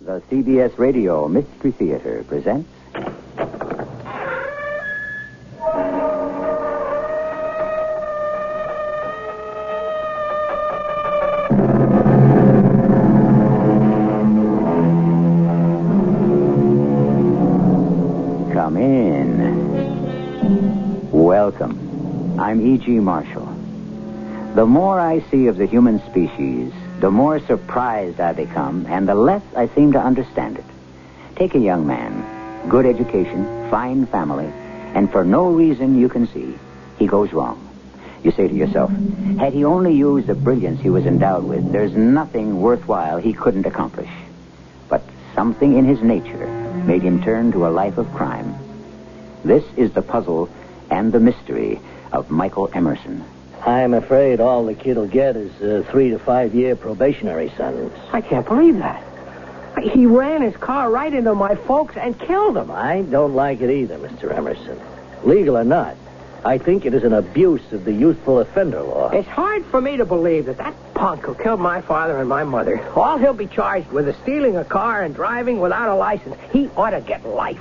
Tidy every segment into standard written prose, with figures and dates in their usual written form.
The CBS Radio Mystery Theater presents... Come in. Welcome. I'm E.G. Marshall. The more I see of the human species, the more surprised I become, and the less I seem to understand it. Take a young man, good education, fine family, and for no reason you can see, he goes wrong. You say to yourself, had he only used the brilliance he was endowed with, there's nothing worthwhile he couldn't accomplish. But something in his nature made him turn to a life of crime. This is the puzzle and the mystery of Michael Emerson. I'm afraid all the kid will get is a 3 to 5 year probationary sentence. I can't believe that. He ran his car right into my folks and killed them. I don't like it either, Mr. Emerson. Legal or not, I think it is an abuse of the youthful offender law. It's hard for me to believe that punk who killed my father and my mother, all he'll be charged with is stealing a car and driving without a license. He ought to get life.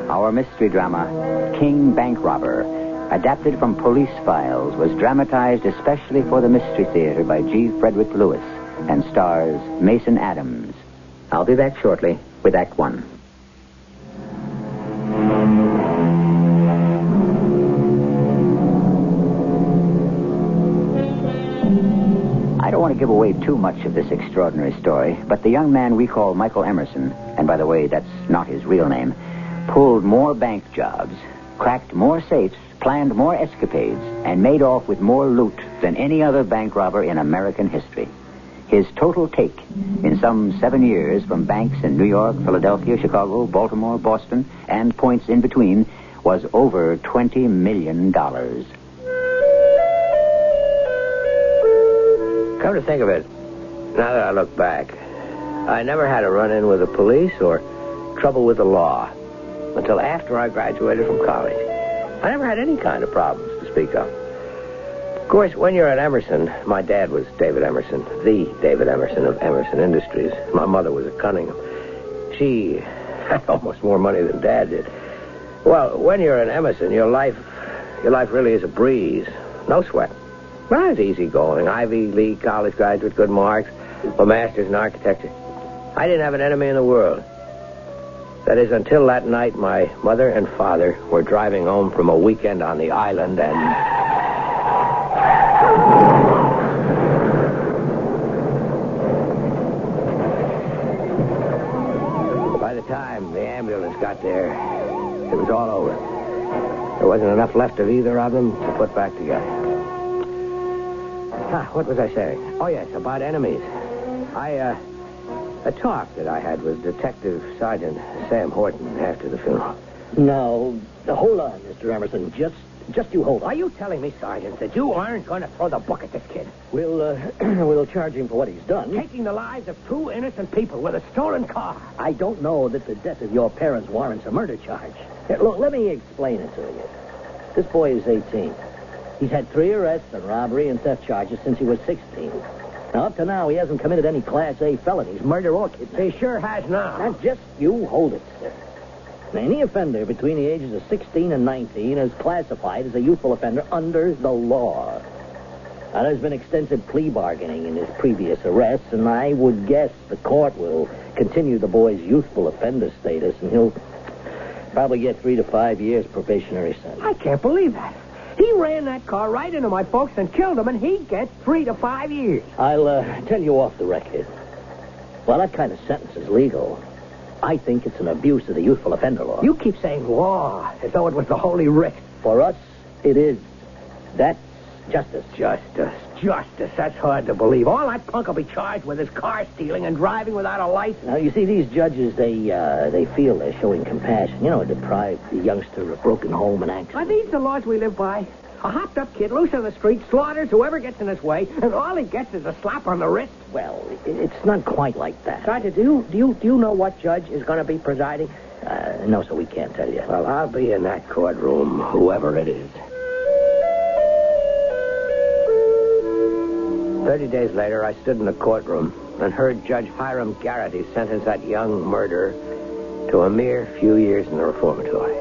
Our mystery drama, King Bankrobber, adapted from Police Files, was dramatized especially for the Mystery Theater by G. Frederick Lewis and stars Mason Adams. I'll be back shortly with Act One. I don't want to give away too much of this extraordinary story, but the young man we call Michael Emerson, and by the way, that's not his real name, pulled more bank jobs, cracked more safes, planned more escapades, and made off with more loot than any other bank robber in American history. His total take in some 7 years from banks in New York, Philadelphia, Chicago, Baltimore, Boston, and points in between was over $20 million. Come to think of it, now that I look back, I never had a run-in with the police or trouble with the law until after I graduated from college. I never had any kind of problems to speak of. Of course, when you're at Emerson, my dad was David Emerson, the David Emerson of Emerson Industries. My mother was at Cunningham. She had almost more money than Dad did. Well, when you're at Emerson, your life really is a breeze. No sweat. But I was easygoing. Ivy League college graduate, good marks, a master's in architecture. I didn't have an enemy in the world. That is, until that night my mother and father were driving home from a weekend on the island and... By the time the ambulance got there, it was all over. There wasn't enough left of either of them to put back together. What was I saying? Oh, yes, about enemies. A talk that I had with Detective Sergeant Sam Horton after the funeral. No, hold on, Mr. Emerson. Just you hold on. Are you telling me, Sergeant, that you aren't going to throw the book at this kid? We'll charge him for what he's done. Taking the lives of two innocent people with a stolen car. I don't know that the death of your parents warrants a murder charge. Here, look, let me explain it to you. This boy is 18. He's had 3 arrests on robbery and theft charges since he was 16. Now, up to now, he hasn't committed any Class A felonies, murder or kidnapping. He sure has now. Now, just you hold it, sir. Any offender between the ages of 16 and 19 is classified as a youthful offender under the law. Now, there's been extensive plea bargaining in his previous arrests, and I would guess the court will continue the boy's youthful offender status, and he'll probably get 3 to 5 years probationary sentence. I can't believe that. He ran that car right into my folks and killed them, and he gets 3 to 5 years. I'll tell you off the record. Well, that kind of sentence is legal. I think it's an abuse of the youthful offender law. You keep saying law as though it was the holy writ. For us, it is. That's justice. Justice. That's hard to believe. All that punk will be charged with is car stealing and driving without a license. Now, you see, these judges, they feel they're showing compassion. You know, deprive the youngster of broken home and accident. Are these the laws we live by? A hopped-up kid loose on the street slaughters whoever gets in his way, and all he gets is a slap on the wrist? Well, it's not quite like that. Sergeant, do you know what judge is going to be presiding? No, sir, we can't tell you. Well, I'll be in that courtroom, whoever it is. 30 days later, I stood in the courtroom and heard Judge Hiram Garrity sentence that young murderer to a mere few years in the reformatory.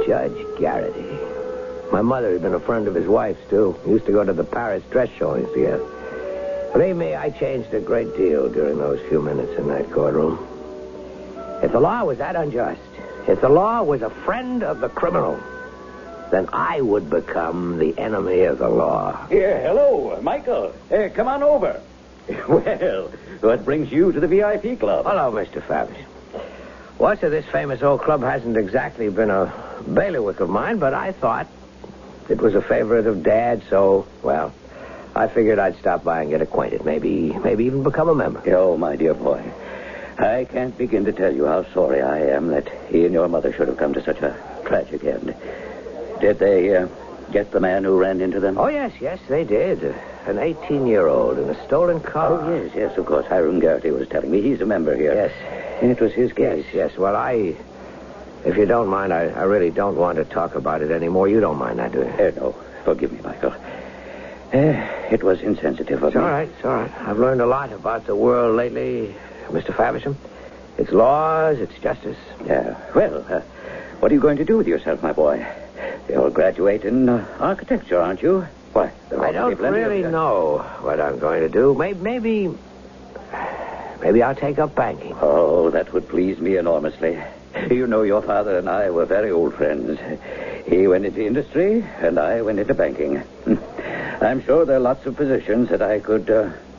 Judge Garrity. My mother had been a friend of his wife's, too. Used to go to the Paris dress showings together. Believe me, I changed a great deal during those few minutes in that courtroom. If the law was that unjust, if the law was a friend of the criminal, then I would become the enemy of the law. Here, hello, Michael. Hey, come on over. Well, what brings you to the VIP club? Hello, Mr. Fabish. Watcher, this famous old club hasn't exactly been a bailiwick of mine, but I thought it was a favorite of Dad, so, well, I figured I'd stop by and get acquainted. Maybe even become a member. Oh, my dear boy. I can't begin to tell you how sorry I am that he and your mother should have come to such a tragic end. Did they get the man who ran into them? Oh, yes, they did. An 18-year-old in a stolen car. Oh, yes, of course. Hiram Garrity was telling me. He's a member here. Yes. It was his case. Yes. Well, if you don't mind, I really don't want to talk about it anymore. You don't mind that, do you? No. Forgive me, Michael. It was insensitive of me. It's all right. I've learned a lot about the world lately, Mr. Faversham. Its laws, its justice. Yeah. Well, what are you going to do with yourself, my boy? You'll graduate in architecture, aren't you? Why? I don't really know what I'm going to do. Maybe I'll take up banking. Oh, that would please me enormously. You know, your father and I were very old friends. He went into industry, and I went into banking. I'm sure there are lots of positions that I could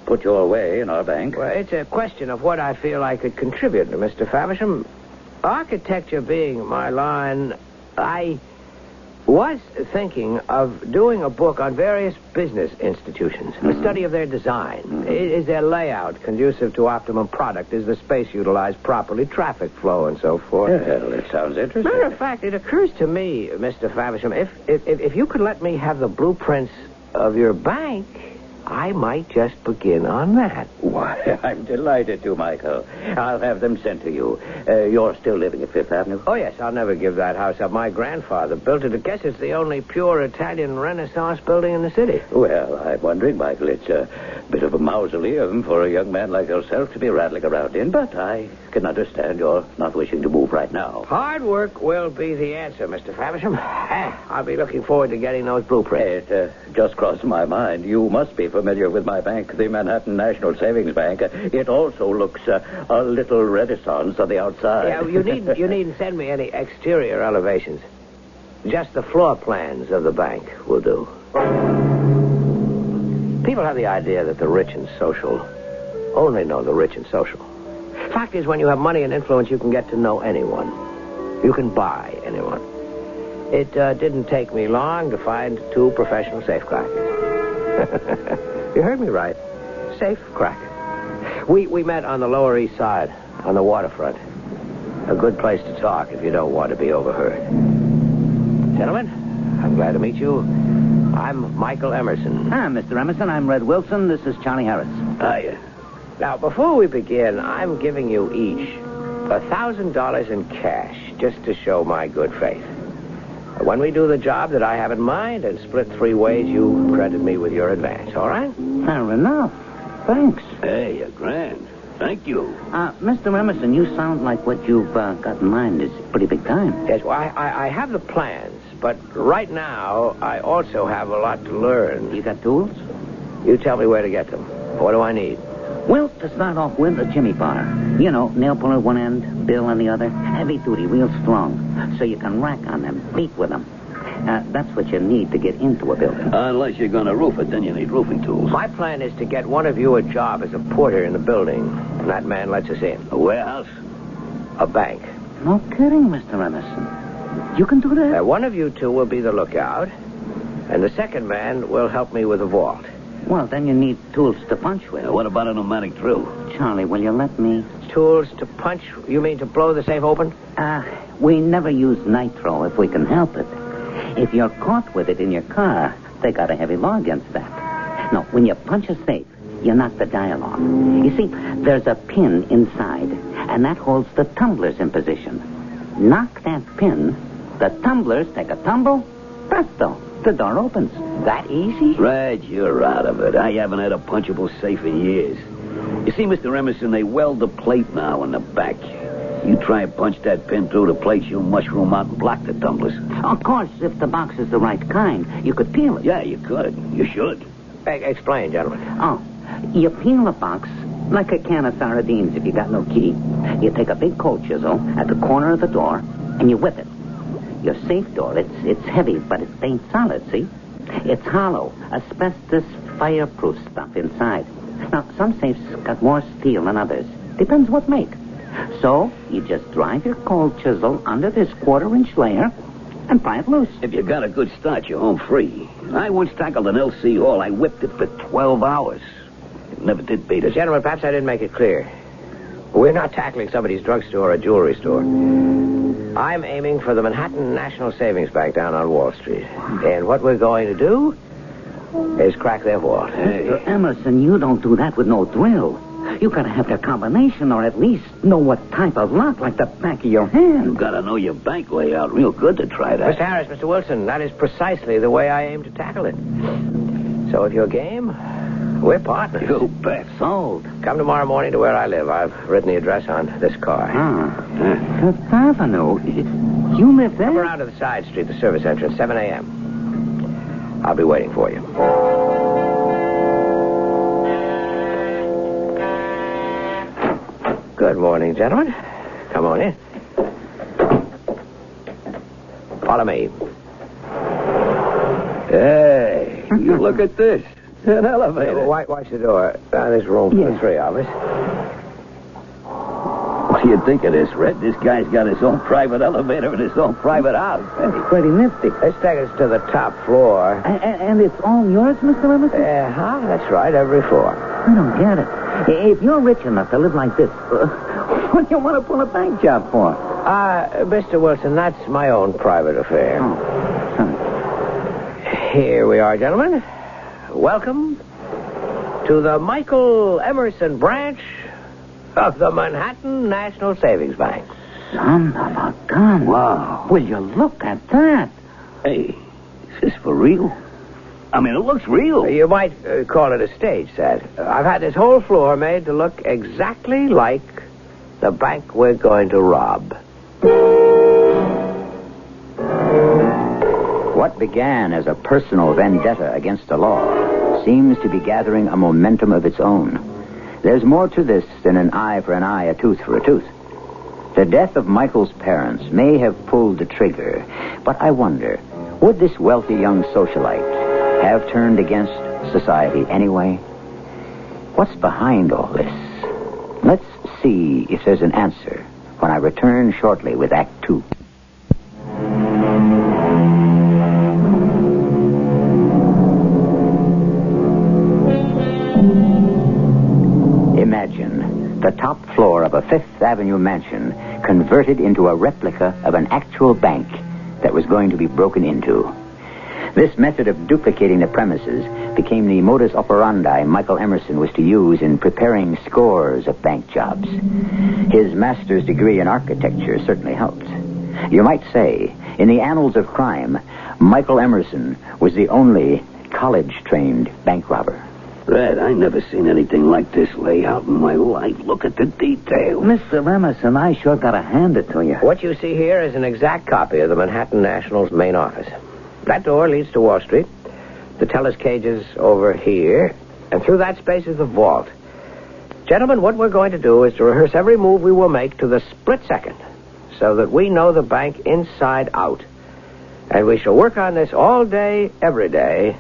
put your way in our bank. Well, it's a question of what I feel I could contribute to, Mr. Faversham. Architecture being my line, I was thinking of doing a book on various business institutions, a study of their design. Is their layout conducive to optimum product? Is the space utilized properly? Traffic flow and so forth. Well, it sounds interesting. Matter of fact, it occurs to me, Mr. Faversham, if you could let me have the blueprints of your bank, I might just begin on that. Why, I'm delighted to, Michael. I'll have them sent to you. You're still living at Fifth Avenue? Oh, yes, I'll never give that house up. My grandfather built it. I guess it's the only pure Italian Renaissance building in the city. Well, I'm wondering, Michael, it's a bit of a mausoleum for a young man like yourself to be rattling around in, but I can understand you're not wishing to move right now. Hard work will be the answer, Mr. Faversham. I'll be looking forward to getting those blueprints. It just crossed my mind. You must be familiar with my bank, the Manhattan National Savings Bank. It also looks a little Renaissance on the outside. Yeah, you needn't send me any exterior elevations. Just the floor plans of the bank will do. People have the idea that the rich and social only know the rich and social. Fact is, when you have money and influence, you can get to know anyone. You can buy anyone. It didn't take me long to find two professional safecrackers. You heard me right. Safecrackers. We met on the Lower East Side, on the waterfront. A good place to talk if you don't want to be overheard. Gentlemen, I'm glad to meet you. I'm Michael Emerson. Mr. Emerson, I'm Red Wilson. This is Charlie Harris. Hiya. Now, before we begin, I'm giving you each $1,000 in cash just to show my good faith. When we do the job that I have in mind and split three ways, you credit me with your advance, all right? Fair enough. Thanks. Hey, you're grand. Thank you. Mr. Emerson, you sound like what you've got in mind is pretty big time. Yes, well, I have the plans, but right now I also have a lot to learn. You got tools? You tell me where to get them. What do I need? Well, to start off with, a jimmy bar. You know, nail puller one end, bill on the other. Heavy duty, real strong. So you can rack on them, beat with them. That's what you need to get into a building. Unless you're going to roof it, then you need roofing tools. My plan is to get one of you a job as a porter in the building. And that man lets us in. A warehouse? A bank. No kidding, Mr. Emerson. You can do that? One of you two will be the lookout, and the second man will help me with the vault. Well, then you need tools to punch with. What about a pneumatic drill? Charlie, will you let me? Tools to punch? You mean to blow the safe open? We never use nitro if we can help it. If you're caught with it in your car, they got a heavy law against that. No, when you punch a safe, you knock the dial off. You see, there's a pin inside, and that holds the tumblers in position. Knock that pin, the tumblers take a tumble, presto, The door opens. That easy? Right, you're out of it. I haven't had a punchable safe in years. You see, Mr. Emerson, they weld the plate now in the back. You try and punch that pin through the plate, you'll mushroom out and block the tumblers. Of course, if the box is the right kind, you could peel it. Yeah, you could. You should. Explain, gentlemen. Oh, you peel a box like a can of sardines if you got no key. You take a big cold chisel at the corner of the door, and you whip it. Your safe door, it's heavy, but it ain't solid, see? It's hollow, asbestos, fireproof stuff inside. Now, some safes got more steel than others. Depends what make. So, you just drive your cold chisel under this quarter-inch layer and pry it loose. If you got a good start, you're home free. I once tackled an LC Hall. I whipped it for 12 hours. It never did beat us. Gentlemen, perhaps I didn't make it clear. We're not tackling somebody's drugstore or jewelry store. I'm aiming for the Manhattan National Savings Bank down on Wall Street. And what we're going to do is crack their vault. Mr. Emerson, you don't do that with no drill. You gotta have their combination, or at least know what type of lock, like the back of your hand. You gotta know your bank layout real good to try that. Mr. Harris, Mr. Wilson, that is precisely the way I aim to tackle it. So if you're game, we're partners. You bet. Sold. Come tomorrow morning to where I live. I've written the address on this car. Fifth Avenue. You live there? Come around to the side street, the service entrance, 7 a.m. I'll be waiting for you. Good morning, gentlemen. Come on in. Follow me. Hey, you look at this. An elevator. Watch the door. There's room for the three of us. What do you think of this, Red? This guy's got his own private elevator and his own private house. It's pretty nifty. Let's take us to the top floor. And it's all yours, Mr. Emerson? That's right, every floor. I don't get it. If you're rich enough to live like this, what do you want to pull a bank job for? Mr. Wilson, that's my own private affair. Oh, sorry. Here we are, gentlemen. Welcome to the Michael Emerson branch of the Manhattan National Savings Bank. Son of a gun. Wow. Will you look at that? Hey, is this for real? I mean, it looks real. You might call it a stage set. I've had this whole floor made to look exactly like the bank we're going to rob. What began as a personal vendetta against the law seems to be gathering a momentum of its own. There's more to this than an eye for an eye, a tooth for a tooth. The death of Michael's parents may have pulled the trigger, but I wonder, would this wealthy young socialite have turned against society anyway? What's behind all this? Let's see if there's an answer when I return shortly with Act 2. Imagine the top floor of a Fifth Avenue mansion converted into a replica of an actual bank that was going to be broken into. This method of duplicating the premises became the modus operandi Michael Emerson was to use in preparing scores of bank jobs. His master's degree in architecture certainly helped. You might say, in the annals of crime, Michael Emerson was the only college-trained bank robber. Red, I never seen anything like this layout in my life. Look at the detail. Mr. Emerson, I sure gotta hand it to you. What you see here is an exact copy of the Manhattan National's main office. That door leads to Wall Street. The teller's cage is over here. And through that space is the vault. Gentlemen, what we're going to do is to rehearse every move we will make to the split second, so that we know the bank inside out. And we shall work on this all day, every day,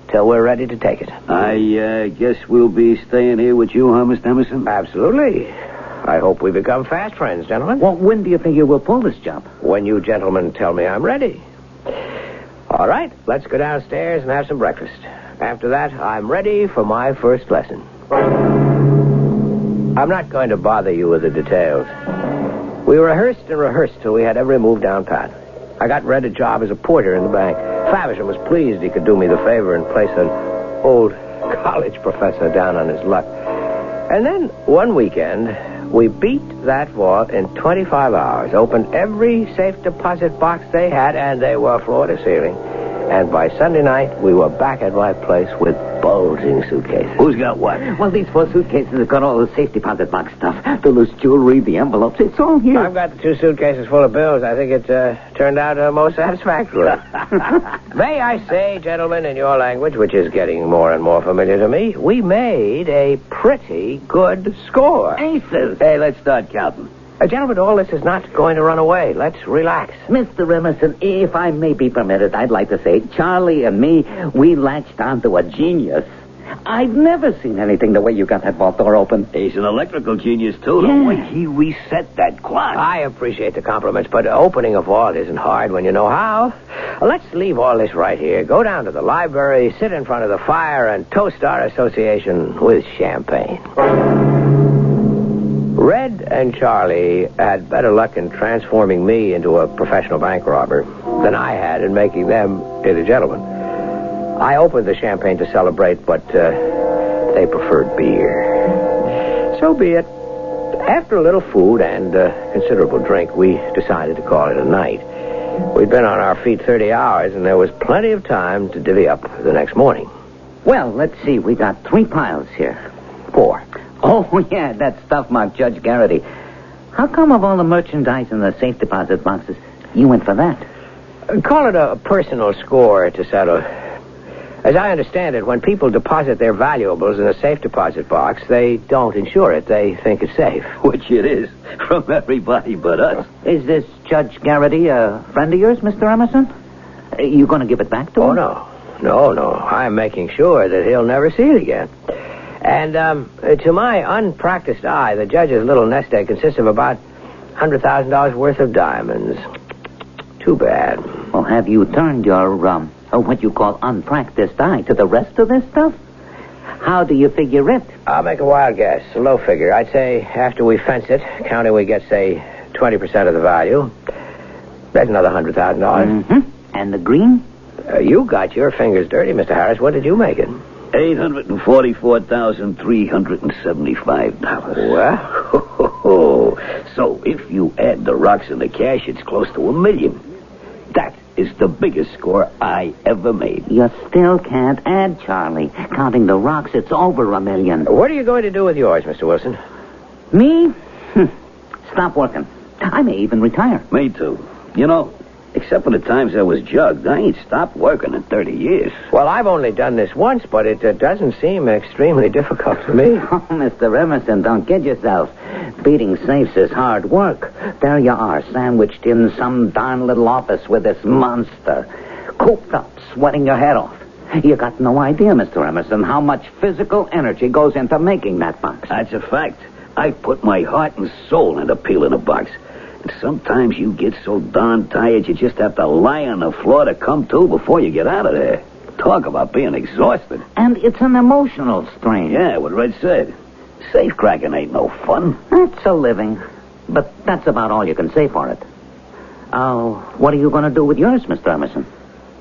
till we're ready to take it. I guess we'll be staying here with you, huh, Mr. Emerson? Absolutely. I hope we become fast friends, gentlemen. Well, when do you figure we'll pull this job? When you gentlemen tell me I'm ready. All right, let's go downstairs and have some breakfast. After that, I'm ready for my first lesson. I'm not going to bother you with the details. We rehearsed and rehearsed till we had every move down pat. I got Red a job as a porter in the bank. Faversham was pleased he could do me the favor and place an old college professor down on his luck. And then, one weekend, we beat that vault in 25 hours, opened every safe deposit box they had, and they were floor to ceiling. And by Sunday night, we were back at my place with bulging suitcases. Who's got what? Well, these 4 suitcases have got all the safe deposit box stuff. The loose jewelry, the envelopes. It's all here. I've got the 2 suitcases full of bills. I think it turned out most satisfactory. May I say, gentlemen, in your language, which is getting more and more familiar to me, we made a pretty good score. Aces. Hey, let's start counting. Gentlemen, all this is not going to run away. Let's relax. Mr. Emerson, if I may be permitted, I'd like to say, Charlie and me, we latched onto a genius. I've never seen anything the way you got that vault door open. He's an electrical genius, too. The way he reset that clock. I appreciate the compliments, but opening a vault isn't hard when you know how. Let's leave all this right here. Go down to the library, sit in front of the fire, and toast our association with champagne. Red and Charlie had better luck in transforming me into a professional bank robber than I had in making them into gentlemen. I opened the champagne to celebrate, but they preferred beer. So be it. After a little food and considerable drink, we decided to call it a night. We'd been on our feet 30 hours, and there was plenty of time to divvy up the next morning. Well, let's see. We got 3 piles here. 4. Oh, yeah, that stuff marked Judge Garrity. How come of all the merchandise in the safe deposit boxes, you went for that? Call it a personal score to settle. As I understand it, when people deposit their valuables in a safe deposit box, they don't insure it. They think it's safe. Which it is, from everybody but us. Is this Judge Garrity a friend of yours, Mr. Emerson? You going to give it back to him? Oh, no. I'm making sure that he'll never see it again. And to my unpracticed eye, the judge's little nest egg consists of about $100,000 worth of diamonds. Too bad. Well, have you turned your, what you call unpracticed eye to the rest of this stuff? How do you figure it? I'll make a wild guess, a low figure. I'd say after we fence it, counting we get, say, 20% of the value, that's another $100,000. Mm-hmm. And the green? You got your fingers dirty, Mr. Harris. What did you make it? $844,375. Well, so if you add the rocks and the cash, it's close to $1 million. That is the biggest score I ever made. You still can't add, Charlie. Counting the rocks, it's over $1 million. What are you going to do with yours, Mr. Wilson? Me? Stop working. I may even retire. Me too. You know, except for the times I was jugged, I ain't stopped working in 30 years. Well, I've only done this once, but it doesn't seem extremely difficult to me. Oh, Mr. Emerson, don't kid yourself. Beating safes is hard work. There you are, sandwiched in some darn little office with this monster. Cooped up, sweating your head off. You got no idea, Mr. Emerson, how much physical energy goes into making that box. That's a fact. I put my heart and soul into peeling a box. And sometimes you get so darn tired you just have to lie on the floor to come to before you get out of there. Talk about being exhausted. And it's an emotional strain. Yeah, what Red said. Safe cracking ain't no fun. It's a living. But that's about all you can say for it. What are you going to do with yours, Mr. Emerson?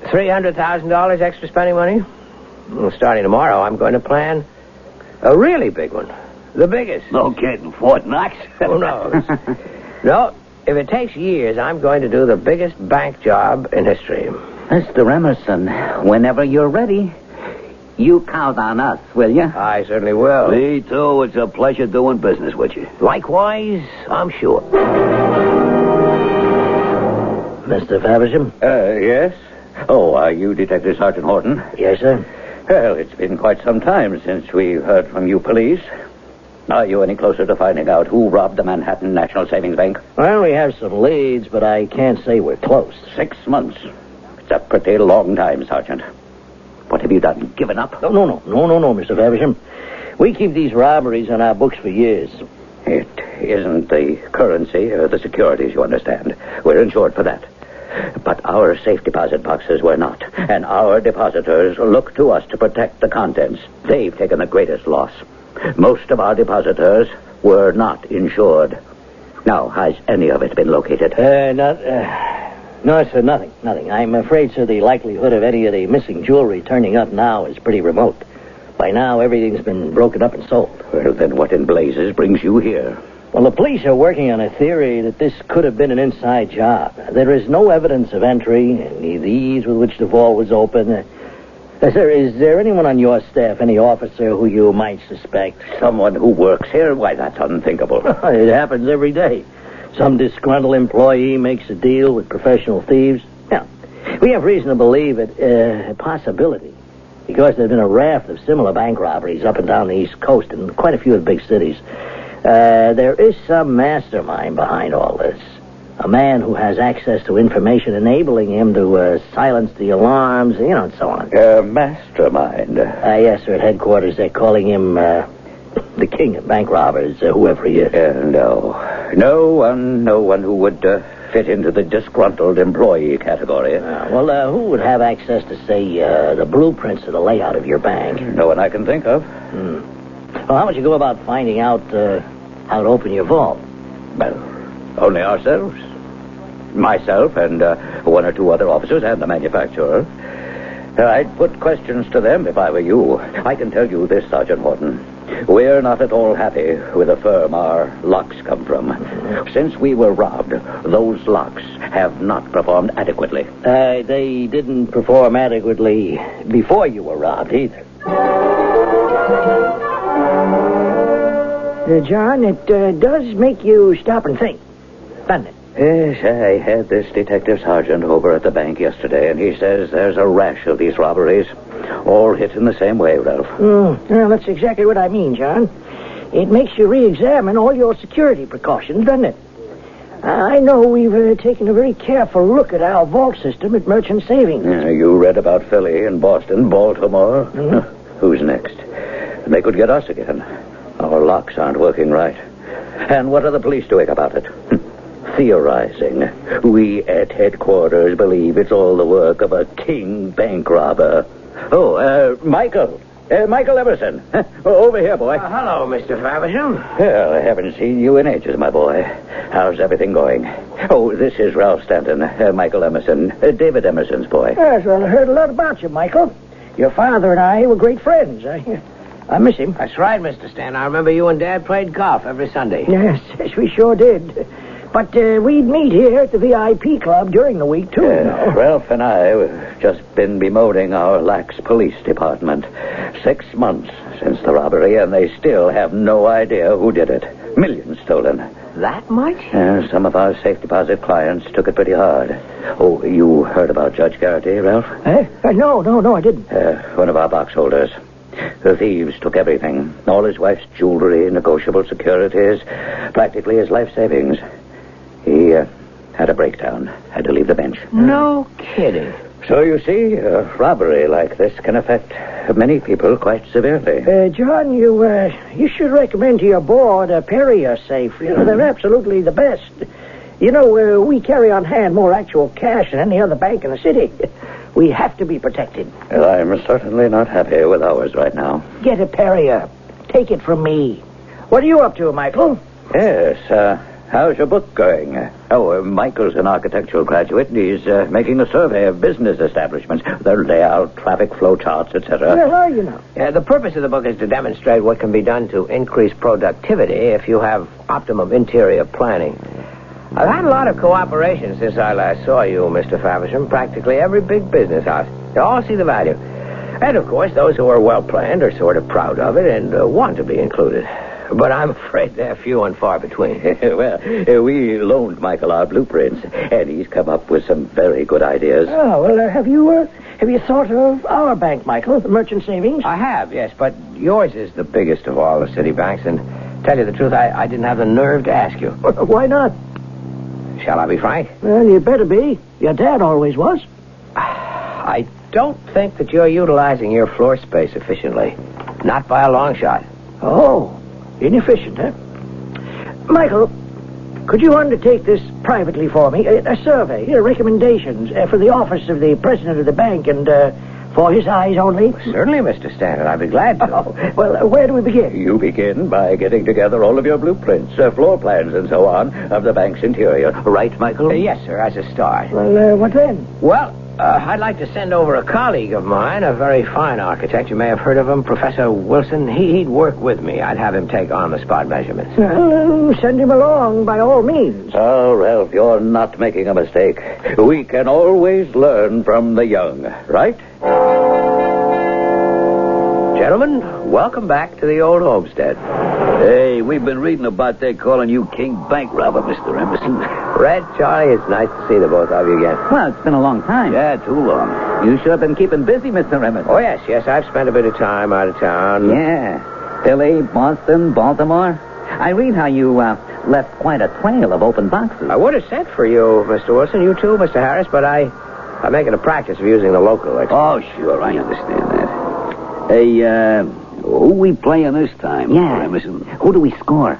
$300,000 extra spending money? Well, starting tomorrow, I'm going to plan a really big one. The biggest. No kidding. Fort Knox? Who knows? No, if it takes years, I'm going to do the biggest bank job in history. Mr. Emerson, whenever you're ready, you count on us, will you? I certainly will. Me too. It's a pleasure doing business with you. Likewise, I'm sure. Mr. Faversham? Yes? Oh, are you Detective Sergeant Horton? Yes, sir. Well, it's been quite some time since we heard from you police. Are you any closer to finding out who robbed the Manhattan National Savings Bank? Well, we have some leads, but I can't say we're close. 6 months. It's a pretty long time, Sergeant. What have you done? Given up? No, Mr. Faversham. We keep these robberies on our books for years. It isn't the currency or the securities, you understand. We're insured for that. But our safe deposit boxes were not. And our depositors look to us to protect the contents. They've taken the greatest loss. Most of our depositors were not insured. Now, has any of it been located? No, sir, nothing. I'm afraid, sir, the likelihood of any of the missing jewelry turning up now is pretty remote. By now, everything's been broken up and sold. Well, then what in blazes brings you here? Well, the police are working on a theory that this could have been an inside job. There is no evidence of entry, any of the ease with which the vault was open. Is there anyone on your staff, any officer who you might suspect? Someone who works here? Why, that's unthinkable. It happens every day. Some disgruntled employee makes a deal with professional thieves. Now, we have reason to believe it a possibility, because there's been a raft of similar bank robberies up and down the East Coast and quite a few of the big cities. There is some mastermind behind all this. A man who has access to information enabling him to silence the alarms, and so on. Mastermind? Yes, sir. At headquarters, they're calling him the king of bank robbers, whoever he is. No one who would fit into the disgruntled employee category. Who would have access to, say, the blueprints of the layout of your bank? No one I can think of. Well, how would you go about finding out how to open your vault? Well, only ourselves. Myself and one or two other officers and the manufacturer. I'd put questions to them if I were you. I can tell you this, Sergeant Morton. We're not at all happy with the firm our locks come from. Since we were robbed, those locks have not performed adequately. They didn't perform adequately before you were robbed either. John, it does make you stop and think, doesn't it? Yes, I had this detective sergeant over at the bank yesterday, and he says there's a rash of these robberies, all hit in the same way, Ralph. Well, that's exactly what I mean, John. It makes you re-examine all your security precautions, doesn't it? I know we've taken a very careful look at our vault system at Merchant Savings. You read about Philly and Boston, Baltimore. Who's next? They could get us again. Our locks aren't working right. And what are the police doing about it? Theorizing. We at headquarters believe it's all the work of a king bank robber. Michael. Michael Emerson. Over here, boy. Hello, Mr. Faversham. Well, I haven't seen you in ages, my boy. How's everything going? Oh, this is Ralph Stanton, Michael Emerson, David Emerson's boy. Yes, well, I heard a lot about you, Michael. Your father and I were great friends. I miss him. That's right, Mr. Stanton. I remember you and Dad played golf every Sunday. Yes, we sure did. But we'd meet here at the VIP club during the week, too. Ralph and I have just been bemoaning our lax police department. 6 months since the robbery, and they still have no idea who did it. Millions stolen. That much? Some of our safe deposit clients took it pretty hard. Oh, you heard about Judge Garrity, Ralph? No, I didn't. One of our box holders. The thieves took everything. All his wife's jewelry, negotiable securities, practically his life savings. He had a breakdown, had to leave the bench. No kidding. So you see, a robbery like this can affect many people quite severely. John, you should recommend to your board a Perrier safe. They're absolutely the best. We carry on hand more actual cash than any other bank in the city. We have to be protected. Well, I'm certainly not happy with ours right now. Get a Perrier. Take it from me. What are you up to, Michael? Yes, how's your book going? Michael's an architectural graduate, and he's making a survey of business establishments, their layout, traffic flow charts, etc. Well, how you know? The purpose of the book is to demonstrate what can be done to increase productivity if you have optimum interior planning. I've had a lot of cooperation since I last saw you, Mr. Faversham. Practically every big business house. They all see the value. And, of course, those who are well-planned are sort of proud of it and want to be included. But I'm afraid they're few and far between. Well, we loaned Michael our blueprints, and he's come up with some very good ideas. Oh, well, have you thought of our bank, Michael, the Merchant Savings? I have, yes, but yours is the biggest of all the city banks, and tell you the truth, I didn't have the nerve to ask you. Why not? Shall I be frank? Well, you better be. Your dad always was. I don't think that you're utilizing your floor space efficiently. Not by a long shot. Oh, inefficient, huh? Michael, could you undertake this privately for me? A survey, recommendations for the office of the president of the bank and for his eyes only? Certainly, Mr. Stanton. I'd be glad to. Oh, well, where do we begin? You begin by getting together all of your blueprints, floor plans, and so on, of the bank's interior. Right, Michael? Yes, sir, as a start. Well, what then? Well, I'd like to send over a colleague of mine, a very fine architect. You may have heard of him, Professor Wilson. He'd work with me. I'd have him take on-the-spot measurements. Send him along, by all means. Oh, Ralph, you're not making a mistake. We can always learn from the young, right? Gentlemen, welcome back to the old homestead. Hey, we've been reading about they calling you King Bankrobber, Mr. Emerson. Red, Charlie, it's nice to see the both of you again. Well, it's been a long time. Yeah, too long. You sure have been keeping busy, Mr. Emerson. Oh, yes, I've spent a bit of time out of town. Yeah. Philly, Boston, Baltimore. I read how you left quite a trail of open boxes. I would have sent for you, Mr. Wilson, you too, Mr. Harris, but I make it a practice of using the local expert. Oh, sure, I understand that. Hey, who we playing this time, Mr. Emerson? Who do we score?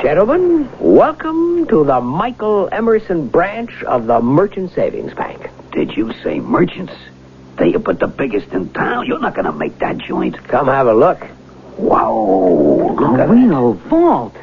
Gentlemen, welcome to the Michael Emerson branch of the Merchant Savings Bank. Did you say merchants? They but the biggest in town. You're not going to make that joint. Come have a look. Wow, look at real vault.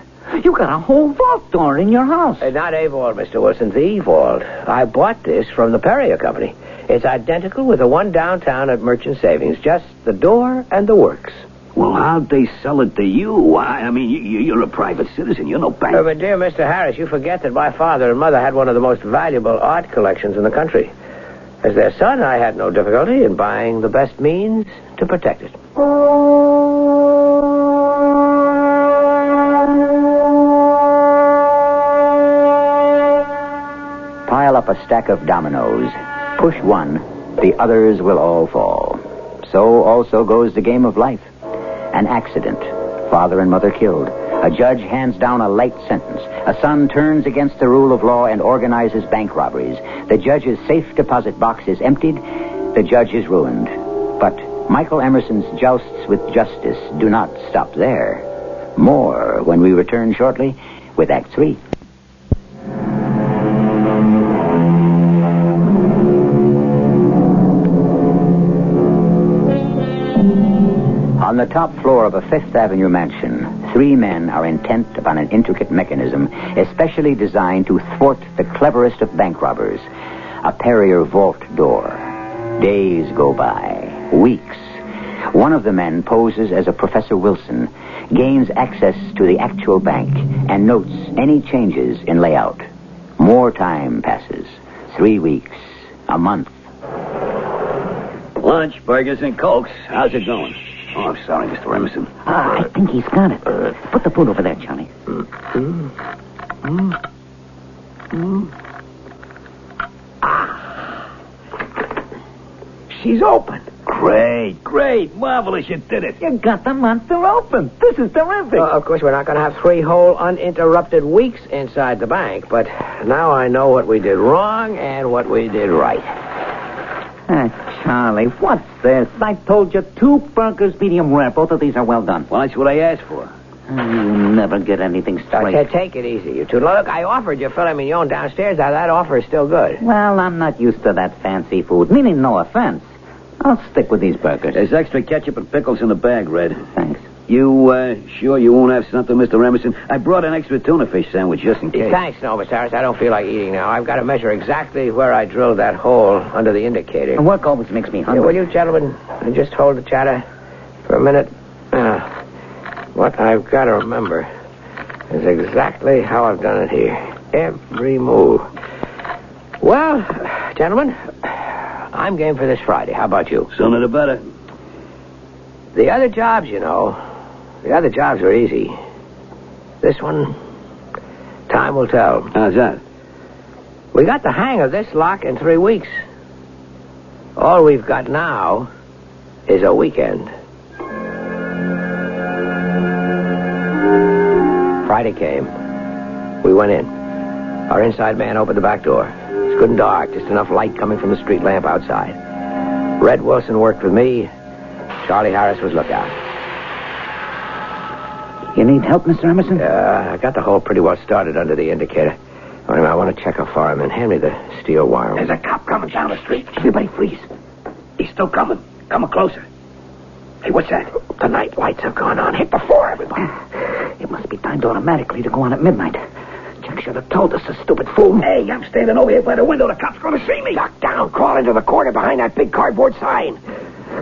You got a whole vault door in your house. Not a vault, Mr. Wilson, the vault. I bought this from the Perrier Company. It's identical with the one downtown at Merchant Savings, just the door and the works. Well, how'd they sell it to you? I mean, you're a private citizen. You're no bank. But dear Mr. Harris, you forget that my father and mother had one of the most valuable art collections in the country. As their son, I had no difficulty in buying the best means to protect it. Pile up a stack of dominoes. Push one, the others will all fall. So also goes the game of life. An accident. Father and mother killed. A judge hands down a light sentence. A son turns against the rule of law and organizes bank robberies. The judge's safe deposit box is emptied. The judge is ruined. But Michael Emerson's jousts with justice do not stop there. More when we return shortly with Act 3. On the top floor of a Fifth Avenue mansion, 3 men are intent upon an intricate mechanism especially designed to thwart the cleverest of bank robbers. A Perrier vault door. Days go by. Weeks. One of the men poses as a Professor Wilson, gains access to the actual bank, and notes any changes in layout. More time passes. 3 weeks. A month. Lunch, burgers, and Cokes. How's it going? Oh, I'm sorry, Mr. Emerson. I think he's got it. Put the food over there, Johnny. She's open. Great. Marvelous, you did it. You got the monster open. This is terrific. Of course, we're not going to have 3 whole uninterrupted weeks inside the bank, but now I know what we did wrong and what we did right. Charlie, what's this? I told you 2 burgers, medium rare. Both of these are well done. Well, that's what I asked for. You never get anything I straight. said take it easy, you two. Look, I offered you filet mignon downstairs. Now, that offer is still good. Well, I'm not used to that fancy food. Meaning no offense. I'll stick with these burgers. There's extra ketchup and pickles in the bag, Red. Thanks. You, sure you won't have something, Mr. Emerson? I brought an extra tuna fish sandwich just in case. Thanks, no, Mr. Harris. I don't feel like eating now. I've got to measure exactly where I drilled that hole under the indicator. And work always makes me hungry. Will you gentlemen just hold the chatter for a minute? What I've got to remember is exactly how I've done it here. Every move. Well, gentlemen, I'm game for this Friday. How about you? Sooner the better. The other jobs, you know, the other jobs are easy. This one, time will tell. How's that? We got the hang of this lock in 3 weeks. All we've got now is a weekend. Friday came. We went in. Our inside man opened the back door. It's good and dark, just enough light coming from the street lamp outside. Red Wilson worked with me. Charlie Harris was lookout. You need help, Mr. Emerson? I got the hole pretty well started under the indicator. I want to check how far I'm in. Hand me the steel wire. There's a cop coming down the street. Everybody freeze. He's still coming. Coming closer. Hey, what's that? The night lights have gone on. Hit the floor, everybody. It must be timed automatically to go on at midnight. Jack should have told us, the stupid fool. Hey, I'm standing over here by the window. The cop's going to see me. Duck down. Crawl into the corner behind that big cardboard sign.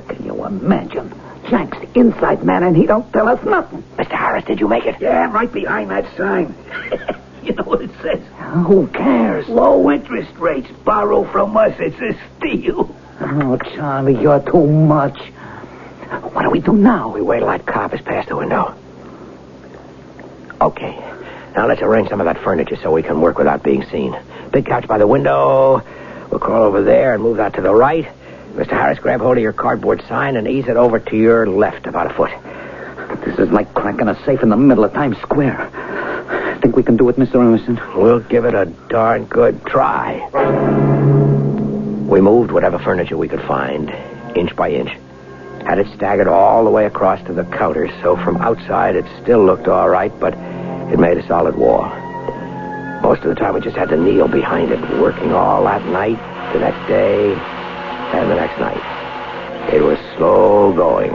Can you imagine? Jack's the inside man, and he don't tell us nothing. Mr. Harris, did you make it? Yeah, right behind that sign. You know what it says? Who cares? Low interest rates. Borrow from us. It's a steal. Oh, Charlie, you're too much. What do we do now? We wait till that cop is past the window. Okay. Now let's arrange some of that furniture so we can work without being seen. Big couch by the window. We'll crawl over there and move that to the right. Mr. Harris, grab hold of your cardboard sign and ease it over to your left about a foot. This is like cracking a safe in the middle of Times Square. Think we can do it, Mr. Emerson? We'll give it a darn good try. We moved whatever furniture we could find, inch by inch. Had it staggered all the way across to the counter, so from outside it still looked all right, but it made a solid wall. Most of the time we just had to kneel behind it, working all that night, the next day, and the next night. It was slow going.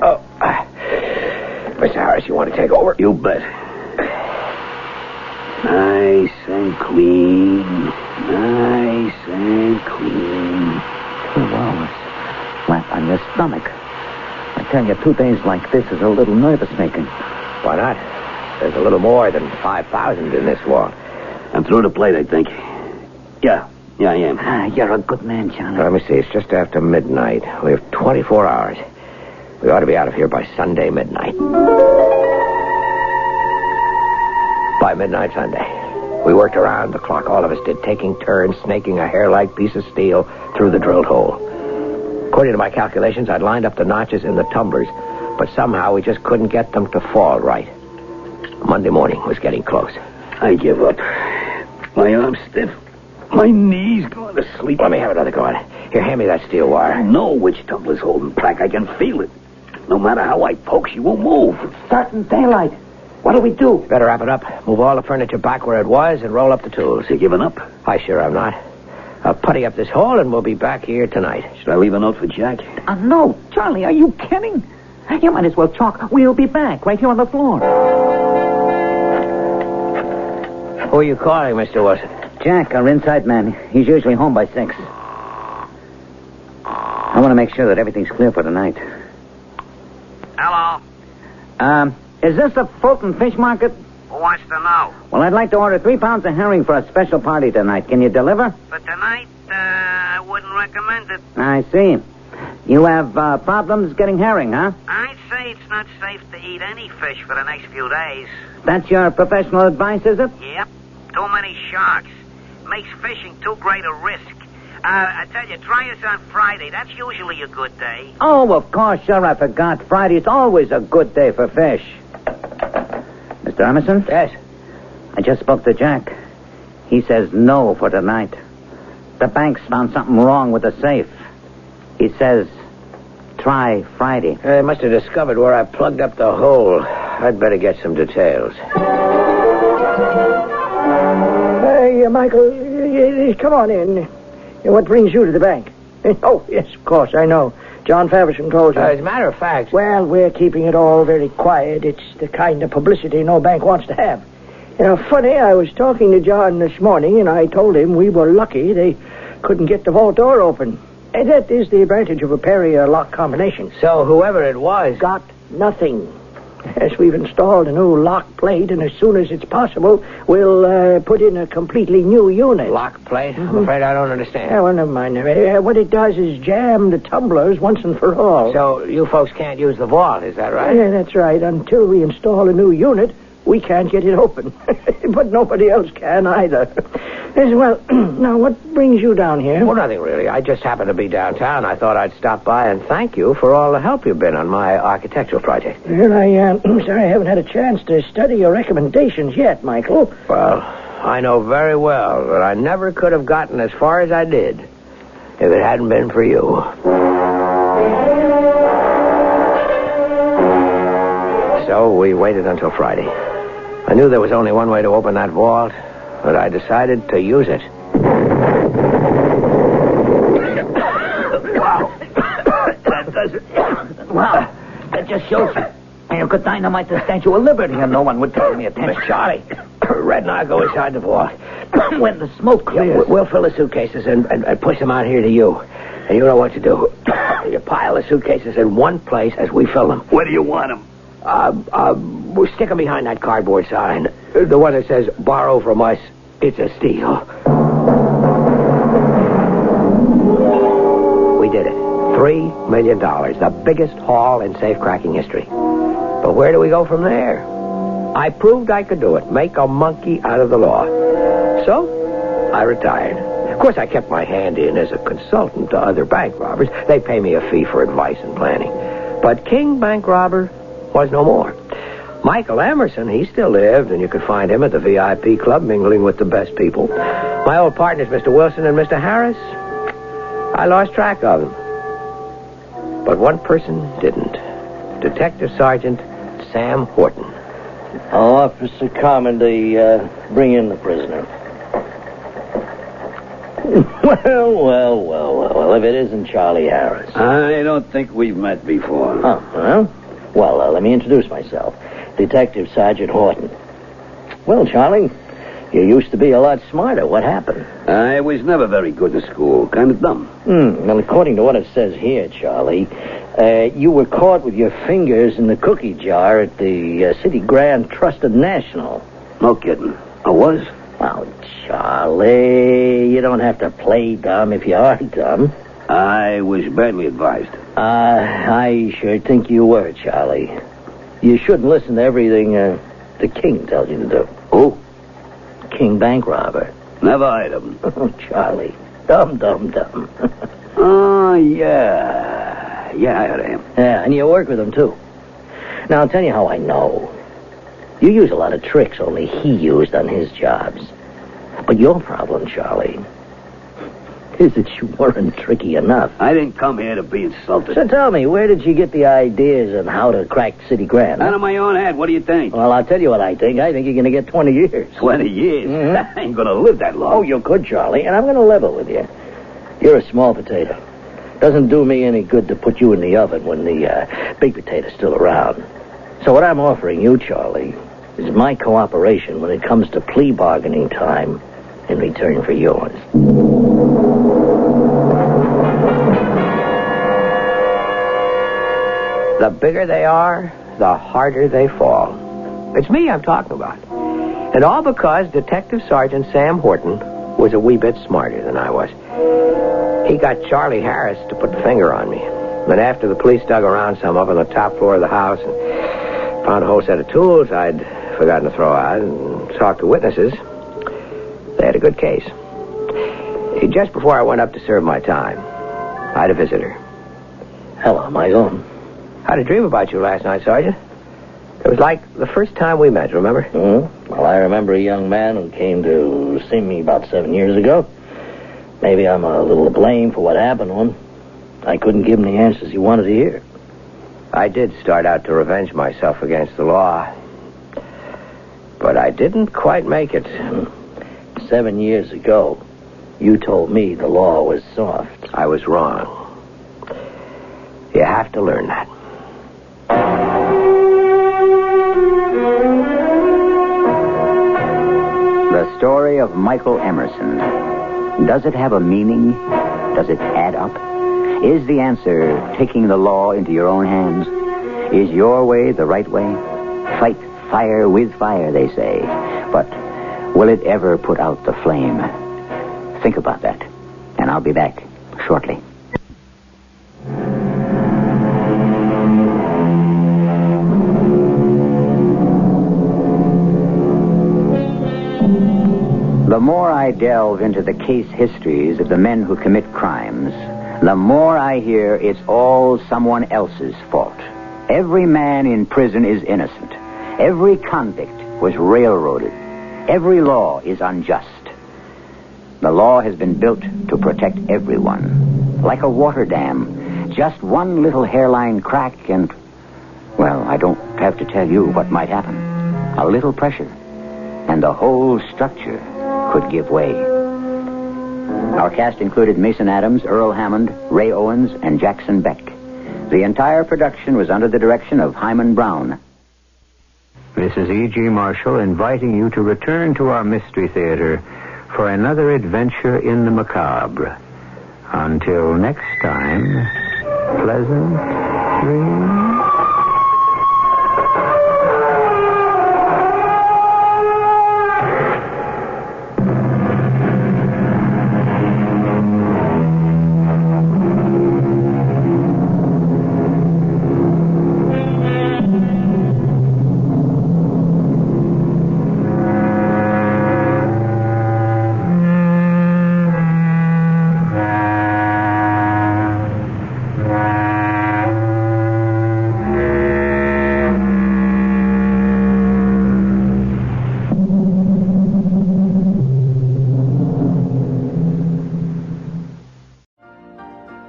Oh, Mr. Harris, you want to take over? You bet. Nice and clean. Nice and clean. 2 hours. Flat on your stomach. I tell you, 2 days like this is a little nervous-making. Why not? There's a little more than 5,000 in this wall. I'm through the plate, I think. Yeah, I am. You're a good man, Johnny. Let me see. It's just after midnight. We have 24 hours. We ought to be out of here by Sunday midnight. By midnight Sunday. We worked around the clock, all of us did, taking turns snaking a hair-like piece of steel through the drilled hole. According to my calculations, I'd lined up the notches in the tumblers, but somehow we just couldn't get them to fall right. Monday morning was getting close. I give up. My arm's stiff. My knees going to sleep. Let me have another go at it. Here, hand me that steel wire. I know which tumbler's holding back. I can feel it. No matter how I poke, she won't move. It's starting daylight. What do we do? Better wrap it up. Move all the furniture back where it was and roll up the tools. You giving up? I sure am not. I'll putty up this hole and we'll be back here tonight. Should I leave a note for Jack? No. Charlie, are you kidding? You might as well talk. We'll be back right here on the floor. Who are you calling, Mr. Wilson? Jack, our inside man. He's usually home by 6. I want to make sure that everything's clear for tonight. Hello. Is this the Fulton Fish Market? Who wants to know? Well, I'd like to order 3 pounds of herring for a special party tonight. Can you deliver? For tonight, I wouldn't recommend it. I see. You have problems getting herring, huh? I'd say it's not safe to eat any fish for the next few days. That's your professional advice, is it? Yep. Too many sharks. Makes fishing too great a risk. I tell you, try us on Friday. That's usually a good day. Oh, of course, sure, I forgot. Friday's always a good day for fish. Mr. Emerson? Yes? I just spoke to Jack. He says no for tonight. The bank's found something wrong with the safe. He says, try Friday. I must have discovered where I plugged up the hole. I'd better get some details. Hey, Michael, come on in. What brings you to the bank? Oh, yes, of course, I know. John Faversham told you. As a matter of fact... Well, we're keeping it all very quiet. It's the kind of publicity no bank wants to have. You know, funny, I was talking to John this morning, and I told him we were lucky they couldn't get the vault door open. And that is the advantage of a Perrier lock combination. So whoever it was... Got nothing. Yes, we've installed a new lock plate, and as soon as it's possible, we'll put in a completely new unit. Lock plate? I'm afraid I don't understand. Yeah, well, never mind. What it does is jam the tumblers once and for all. So you folks can't use the vault, is that right? Yeah, that's right. Until we install a new unit, we can't get it open. But nobody else can either. Yes, well, now, what brings you down here? Well, nothing really. I just happened to be downtown. I thought I'd stop by and thank you for all the help you've been on my architectural project. Well, I'm sorry I haven't had a chance to study your recommendations yet, Michael. Well, I know very well that I never could have gotten as far as I did if it hadn't been for you. So we waited until Friday. I knew there was only one way to open that vault, but I decided to use it. Wow. That does it. Wow. That just shows you. You could dynamite the Statue of Liberty and no one would pay any attention. Charlie, Red and I go inside the vault. When the smoke clears. We'll fill the suitcases and push them out here to you. And you know what to do. You pile the suitcases in one place as we fill them. Where do you want them? We'll stick them behind that cardboard sign. The one that says, borrow from us, it's a steal. We did it. $3 million. The biggest haul in safe-cracking history. But where do we go from there? I proved I could do it. Make a monkey out of the law. So, I retired. Of course, I kept my hand in as a consultant to other bank robbers. They pay me a fee for advice and planning. But King Bankrobber was no more. Michael Emerson, he still lived, and you could find him at the VIP club mingling with the best people. My old partners, Mr. Wilson and Mr. Harris, I lost track of them. But one person didn't. Detective Sergeant Sam Horton. Officer Carmody, bring in the prisoner. Well, if it isn't Charlie Harris. I don't think we've met before. Oh, well, let me introduce myself. Detective Sergeant Horton. Well, Charlie, you used to be a lot smarter. What happened? I was never very good in school. Kind of dumb. Well, according to what it says here, Charlie, you were caught with your fingers in the cookie jar at the City Grand Trusted National. No kidding. I was? Well, Charlie, you don't have to play dumb if you are dumb. I was badly advised. I sure think you were, Charlie. You shouldn't listen to everything the king tells you to do. Who? King Bankrobber. Never heard of him. Oh, Charlie. Dumb. Oh, yeah. Yeah, I heard of him. Yeah, and you work with him, too. Now, I'll tell you how I know. You use a lot of tricks only he used on his jobs. But your problem, Charlie, is that you weren't tricky enough. I didn't come here to be insulted. So tell me, where did you get the ideas on how to crack City Grand? Out of my own head. What do you think? Well, I'll tell you what I think. I think you're going to get 20 years. 20 years? Mm-hmm. I ain't going to live that long. Oh, you could, Charlie, and I'm going to level with you. You're a small potato. Doesn't do me any good to put you in the oven when the big potato's still around. So what I'm offering you, Charlie, is my cooperation when it comes to plea bargaining time in return for yours. The bigger they are, the harder they fall. It's me I'm talking about. And all because Detective Sergeant Sam Horton was a wee bit smarter than I was. He got Charlie Harris to put the finger on me. But after the police dug around some up on the top floor of the house and found a whole set of tools I'd forgotten to throw out and talked to witnesses, they had a good case. Just before I went up to serve my time, I had a visitor. Hello, Michael. I had a dream about you last night, Sergeant. It was like the first time we met, remember? Mm-hmm. Well, I remember a young man who came to see me about 7 years ago. Maybe I'm a little to blame for what happened to him. I couldn't give him the answers he wanted to hear. I did start out to revenge myself against the law. But I didn't quite make it. 7 years ago, you told me the law was soft. I was wrong. You have to learn that. The story of Michael Emerson. Does it have a meaning? Does it add up? Is the answer taking the law into your own hands? Is your way the right way? Fight fire with fire, they say. But will it ever put out the flame? Think about that, and I'll be back shortly. The more I delve into the case histories of the men who commit crimes, the more I hear it's all someone else's fault. Every man in prison is innocent. Every convict was railroaded. Every law is unjust. The law has been built to protect everyone. Like a water dam, just one little hairline crack and, well, I don't have to tell you what might happen. A little pressure, and the whole structure could give way. Our cast included Mason Adams, Earl Hammond, Ray Owens, and Jackson Beck. The entire production was under the direction of Hyman Brown. The This is E.G. Marshall inviting you to return to our Mystery Theater for another adventure in the macabre. Until next time, pleasant dreams.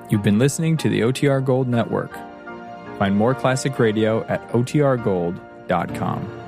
You've been listening to the OTR Gold Network. Find more classic radio at otrgold.com.